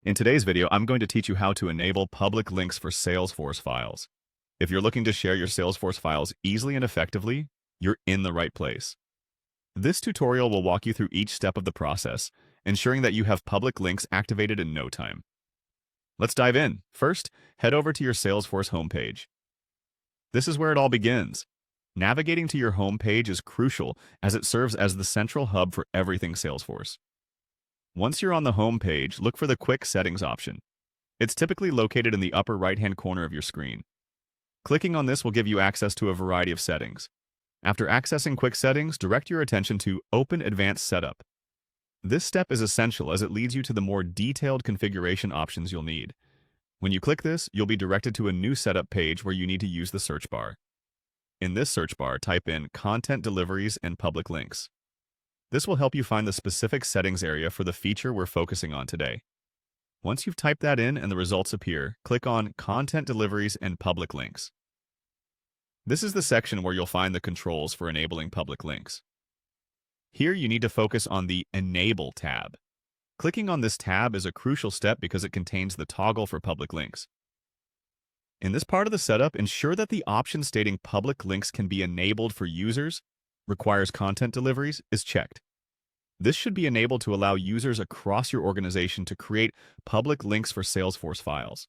In today's video, I'm going to teach you how to enable public links for Salesforce files. If you're looking to share your Salesforce files easily and effectively, you're in the right place. This tutorial will walk you through each step of the process, ensuring that you have public links activated in no time. Let's dive in. First, head over to your Salesforce homepage. This is where it all begins. Navigating to your homepage is crucial as it serves as the central hub for everything Salesforce. Once you're on the home page, look for the Quick Settings option. It's typically located in the upper right-hand corner of your screen. Clicking on this will give you access to a variety of settings. After accessing Quick Settings, direct your attention to Open Advanced Setup. This step is essential as it leads you to the more detailed configuration options you'll need. When you click this, you'll be directed to a new setup page where you need to use the search bar. In this search bar, type in Content Deliveries and Public Links. This will help you find the specific settings area for the feature we're focusing on today. Once you've typed that in and the results appear, click on Content Deliveries and Public Links. This is the section where you'll find the controls for enabling public links. Here you need to focus on the Enable tab. Clicking on this tab is a crucial step because it contains the toggle for public links. In this part of the setup, ensure that the option stating public links can be enabled for users, requires content deliveries, is checked. This should be enabled to allow users across your organization to create public links for Salesforce files.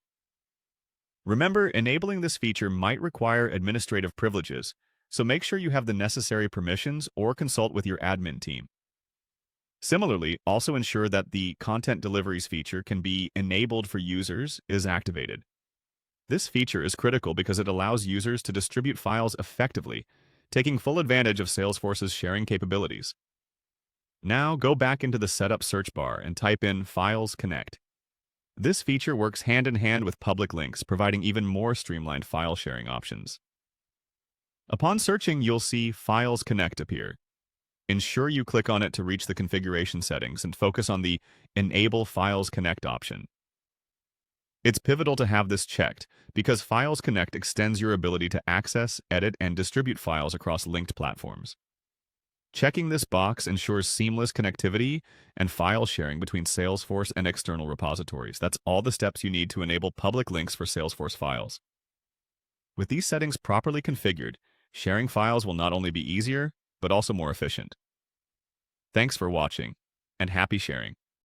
Remember, enabling this feature might require administrative privileges, so make sure you have the necessary permissions or consult with your admin team. Similarly, also ensure that the content deliveries feature can be enabled for users is activated. This feature is critical because it allows users to distribute files effectively, taking full advantage of Salesforce's sharing capabilities. Now go back into the Setup search bar and type in Files Connect. This feature works hand in hand with public links, providing even more streamlined file sharing options. Upon searching, you'll see Files Connect appear. Ensure you click on it to reach the configuration settings and focus on the Enable Files Connect option. It's pivotal to have this checked because Files Connect extends your ability to access, edit, and distribute files across linked platforms. Checking this box ensures seamless connectivity and file sharing between Salesforce and external repositories. That's all the steps you need to enable public links for Salesforce files. With these settings properly configured, sharing files will not only be easier, but also more efficient. Thanks for watching, and happy sharing.